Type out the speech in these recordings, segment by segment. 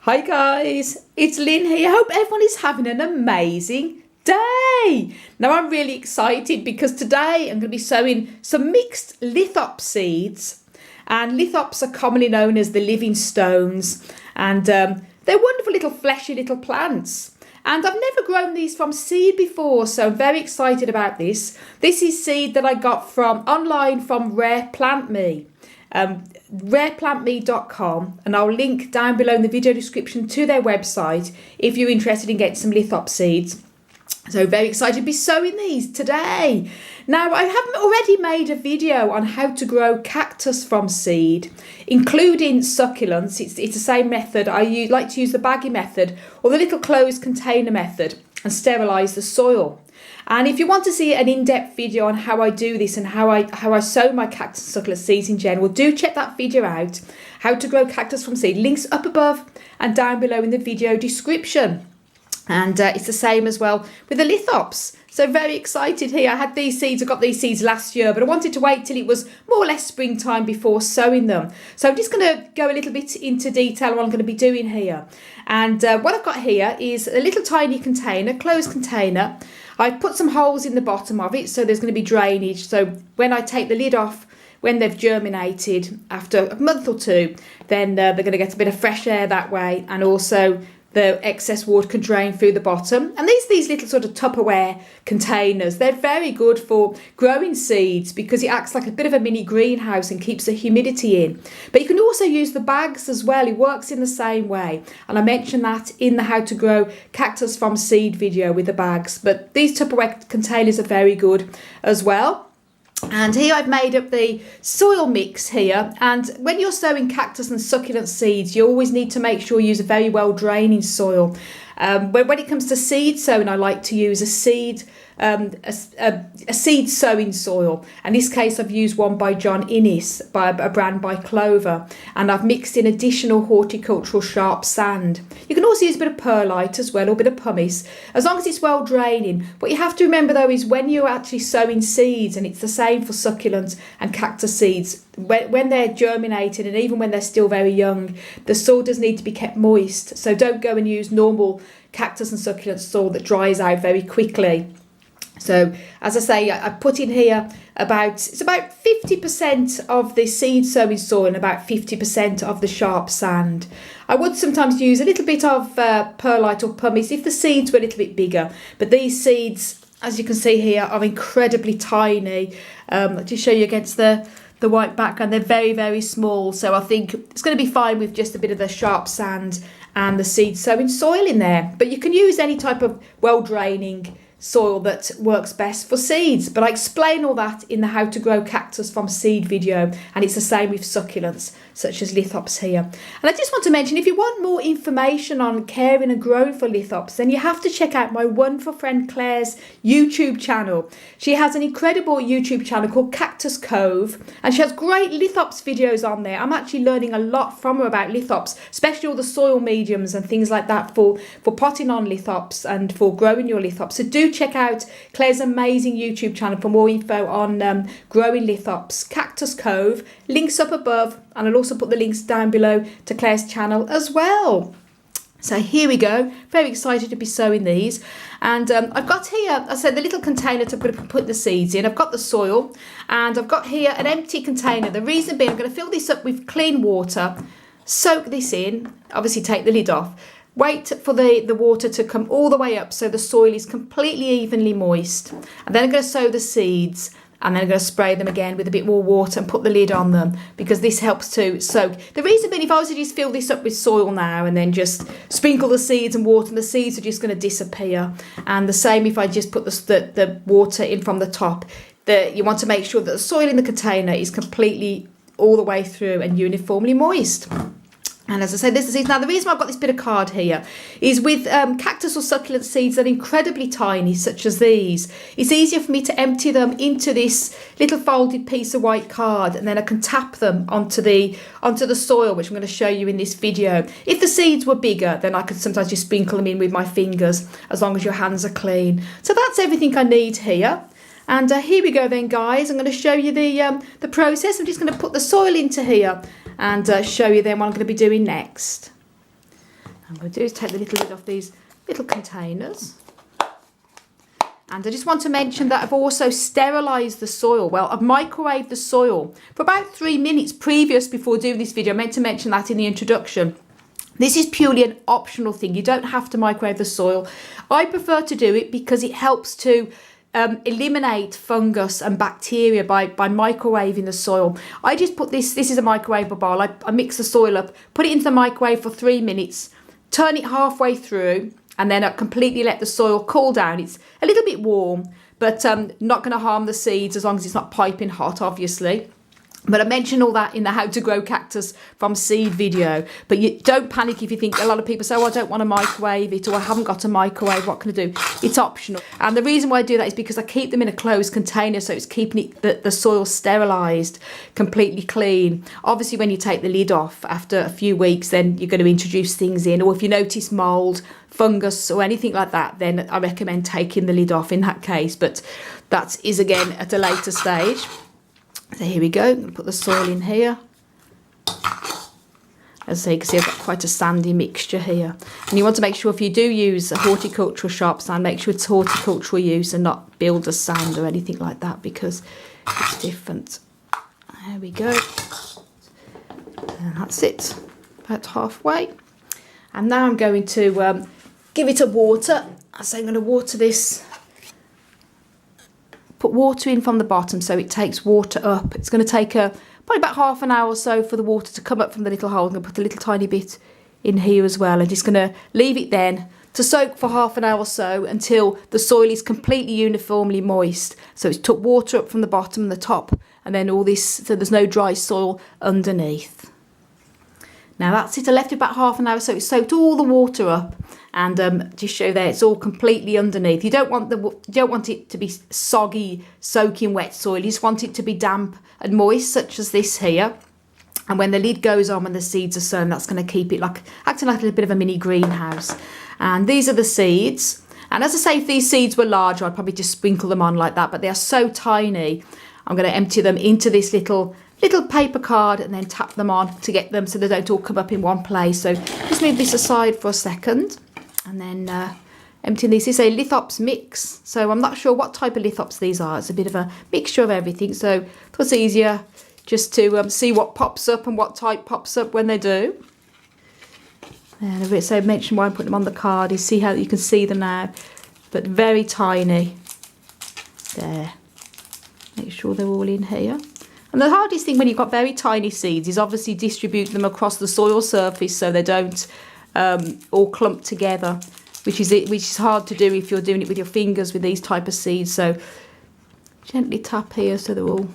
Hi guys, it's Lynn here. I hope everyone is having an amazing day. Now I'm really excited because today I'm going to be sowing some mixed lithops seeds. And lithops are commonly known as the living stones, and they're wonderful little fleshy little plants. And I've never grown these from seed before, so I'm very excited about this. This is seed that I got from online from Rare Plant Me. rareplantme.com, and I'll link down below in the video description to their website if you're interested in getting some lithops seeds. So very excited to be sowing these today. Now I haven't already made a video on how to grow cactus from seed, including succulents. It's the same method. I like to use the baggy method or the little closed container method and sterilise the soil. And if you want to see an in-depth video on how I do this and how I sow my cactus and succulent seeds in general, do check that video out, how to grow cactus from seed. Links up above and down below in the video description. And it's the same as well with the lithops. So very excited here. I got these seeds last year, but I wanted to wait till it was more or less springtime before sowing them. So I'm just going to go a little bit into detail on what I'm going to be doing here. And what I've got here is a little tiny container, closed container. I've put some holes in the bottom of it, so there's going to be drainage. So when I take the lid off, when they've germinated after a month or two, then they're going to get a bit of fresh air that way, and also the excess water can drain through the bottom. And these little sort of Tupperware containers, they're very good for growing seeds because it acts like a bit of a mini greenhouse and keeps the humidity in. But you can also use the bags as well. It works in the same way. And I mentioned that in the how to grow cactus from seed video with the bags. But these Tupperware containers are very good as well. And here I've made up the soil mix here, and when you're sowing cactus and succulent seeds, you always need to make sure you use a very well draining soil. When it comes to seed sowing, I like to use a seed sowing soil. In this case, I've used one by John Innes, by a brand by Clover, and I've mixed in additional horticultural sharp sand. You can also use a bit of perlite as well, or a bit of pumice, as long as it's well draining. What you have to remember though is when you're actually sowing seeds, and it's the same for succulents and cactus seeds, when they're germinated and even when they're still very young, the soil does need to be kept moist. So don't go and use normal cactus and succulent soil that dries out very quickly. So as I say, I put in here about 50% of the seed sowing soil and about 50% of the sharp sand. I would sometimes use a little bit of perlite or pumice if the seeds were a little bit bigger, but these seeds, as you can see here, are incredibly tiny. I'll just show you against the white background. They're very, very small, so I think it's going to be fine with just a bit of the sharp sand and the seed sowing soil in there. But you can use any type of well draining soil that works best for seeds, but I explain all that in the how to grow cactus from seed video, and it's the same with succulents such as lithops here. And I just want to mention, if you want more information on caring and growing for lithops, then you have to check out my wonderful friend Claire's YouTube channel. She has an incredible YouTube channel called Cactus Cove, and she has great lithops videos on there. I'm actually learning a lot from her about lithops, especially all the soil mediums and things like that for potting on lithops and for growing your lithops. So do check out Claire's amazing YouTube channel for more info on growing lithops. Cactus Cove, links up above, and I'll also put the links down below to Claire's channel as well. So here we go, very excited to be sowing these. And I've got here, I said, the little container to put the seeds in. I've got the soil, and I've got here an empty container. The reason being, I'm going to fill this up with clean water, soak this in, obviously take the lid off, wait for the water to come all the way up so the soil is completely evenly moist. And then I'm going to sow the seeds, and then I'm going to spray them again with a bit more water and put the lid on them, because this helps to soak. The reason being, if I was to just fill this up with soil now and then just sprinkle the seeds and water, and the seeds are just going to disappear. And the same if I just put the water in from the top. You want to make sure that the soil in the container is completely all the way through and uniformly moist. And as I said, this is seeds. Now, the reason I've got this bit of card here is with cactus or succulent seeds that are incredibly tiny, such as these, it's easier for me to empty them into this little folded piece of white card, and then I can tap them onto the soil, which I'm going to show you in this video. If the seeds were bigger, then I could sometimes just sprinkle them in with my fingers, as long as your hands are clean. So that's everything I need here. And here we go then, guys. I'm going to show you the process. I'm just going to put the soil into here and show you then what I'm going to be doing next. I'm going to do is take the little lid off these little containers. And I just want to mention that I've also sterilised the soil. Well, I've microwaved the soil for about 3 minutes before doing this video. I meant to mention that in the introduction. This is purely an optional thing. You don't have to microwave the soil. I prefer to do it because it helps to eliminate fungus and bacteria by microwaving the soil. I just put this is a microwavable bowl. I mix the soil up, put it into the microwave for 3 minutes, turn it halfway through, and then I completely let the soil cool down. It's a little bit warm, but not going to harm the seeds as long as it's not piping hot, obviously. But I mentioned all that in the How to Grow Cactus from Seed video. But you don't panic if you think, a lot of people say, oh, I don't want to microwave it, or I haven't got a microwave, what can I do? It's optional. And the reason why I do that is because I keep them in a closed container, so it's keeping the soil sterilised, completely clean. Obviously, when you take the lid off after a few weeks, then you're going to introduce things in. Or if you notice mould, fungus or anything like that, then I recommend taking the lid off in that case. But that is, again, at a later stage. So here we go, I'm going to put the soil in here. As you can see, I've got quite a sandy mixture here. And you want to make sure if you do use a horticultural sharp sand, make sure it's horticultural use and not builder's sand or anything like that, because it's different. There we go. And that's it, about halfway. And now I'm going to give it a water. So I'm going to water this. Put water in from the bottom so it takes water up. It's going to take probably about half an hour or so for the water to come up from the little hole. I'm going to put a little tiny bit in here as well, and just going to leave it then to soak for half an hour or so until the soil is completely uniformly moist. So it's took water up from the bottom and the top, and then all this, so there's no dry soil underneath. Now that's it. I left it about half an hour, so it soaked all the water up, and just show there it's all completely underneath. You don't want it to be soggy, soaking wet soil. You just want it to be damp and moist, such as this here. And when the lid goes on, when the seeds are sown, that's going to keep it acting like a little bit of a mini greenhouse. And these are the seeds. And as I say, if these seeds were larger, I'd probably just sprinkle them on like that. But they are so tiny, I'm going to empty them into this little paper card and then tap them on to get them so they don't all come up in one place. So just move this aside for a second, and then empty these. This is a Lithops mix, so I'm not sure what type of Lithops these are. It's a bit of a mixture of everything, so it's easier just to see what pops up and what type pops up when they do. And so I mentioned why I'm putting them on the card is see how you can see them now, but very tiny. There, make sure they're all in here. And the hardest thing when you've got very tiny seeds is obviously distribute them across the soil surface so they don't all clump together, which is hard to do if you're doing it with your fingers with these type of seeds. So gently tap here so they're all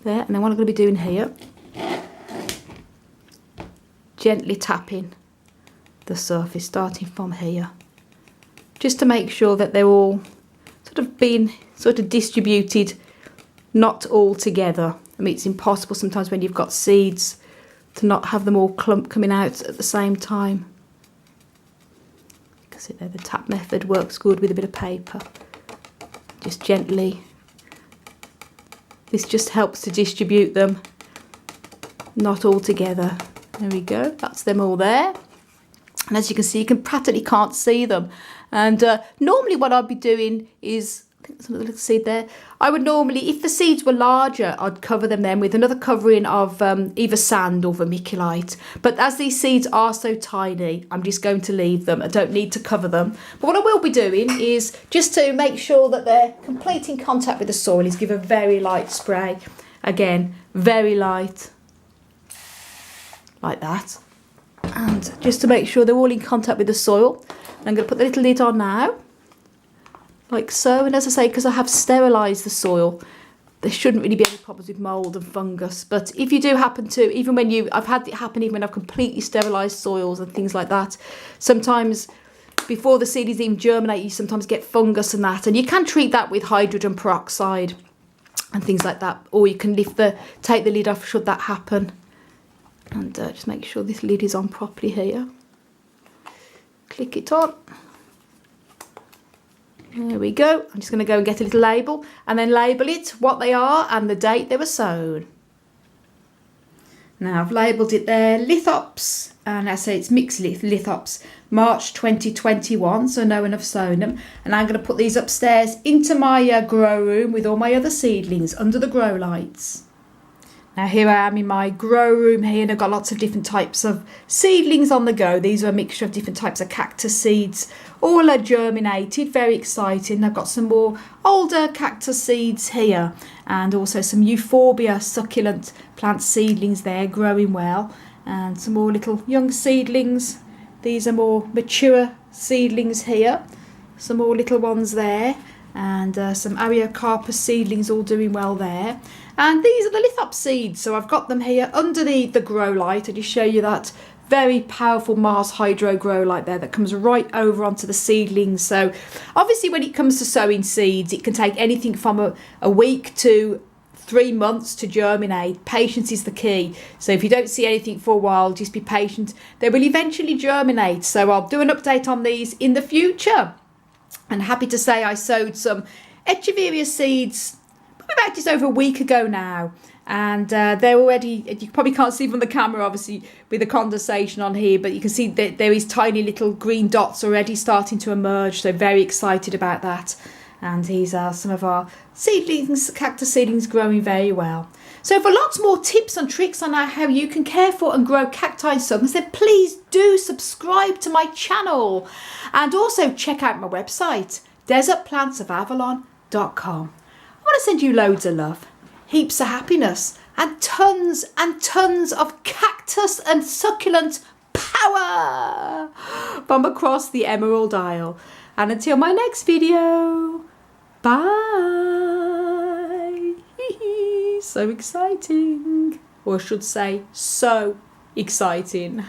there. And then what I'm going to be doing here, gently tapping the surface starting from here, just to make sure that they're all being distributed, not all together. I mean, it's impossible sometimes when you've got seeds to not have them all clump coming out at the same time. You can see there the tap method works good with a bit of paper. Just gently. This just helps to distribute them, not all together. There we go, that's them all there. And as you can see, you practically can't see them. And normally what I'd be doing is, I think there's another little seed there. I would normally, if the seeds were larger, I'd cover them then with another covering of either sand or vermiculite. But as these seeds are so tiny, I'm just going to leave them. I don't need to cover them. But what I will be doing is, just to make sure that they're complete in contact with the soil, is give a very light spray. Again, very light, like that. And just to make sure they're all in contact with the soil, I'm going to put the little lid on now, like so. And as I say, because I have sterilised the soil, there shouldn't really be any problems with mould and fungus. But if you do happen to, even when I've had it happen even when I've completely sterilised soils and things like that, sometimes before the seed is even germinate, you sometimes get fungus and that. And you can treat that with hydrogen peroxide and things like that. Or you can take the lid off should that happen. And just make sure this lid is on properly here. Click it on. There we go. I'm just going to go and get a little label and then label it what they are and the date they were sown. Now I've labelled it there, Lithops, and I say it's mixed Lithops, March 2021, so no one have sown them. And I'm going to put these upstairs into my grow room with all my other seedlings under the grow lights. Now here I am in my grow room here, and I've got lots of different types of seedlings on the go. These are a mixture of different types of cactus seeds, all are germinated, very exciting. I've got some more older cactus seeds here, and also some euphorbia succulent plant seedlings there growing well, and some more little young seedlings. These are more mature seedlings here, some more little ones there, and some Ariocarpus seedlings all doing well there. And these are the Lithops seeds, so I've got them here under the grow light. I just show you that very powerful Mars Hydro grow light there that comes right over onto the seedlings. So obviously when it comes to sowing seeds, it can take anything from a week to 3 months to germinate. Patience is the key. So if you don't see anything for a while, just be patient. They will eventually germinate. So I'll do an update on these in the future. And happy to say I sowed some Echeveria seeds about just over a week ago now, and they're already, you probably can't see from the camera obviously with the condensation on here, but you can see that there is tiny little green dots already starting to emerge, so very excited about that. And these are some of our seedlings, cactus seedlings growing very well. So for lots more tips and tricks on how you can care for and grow cacti and succulents, then please do subscribe to my channel, and also check out my website, desertplantsofavalon.com. I want to send you loads of love, heaps of happiness, and tons of cactus and succulent power from across the Emerald Isle. And until my next video, bye. So exciting, or I should say so exciting.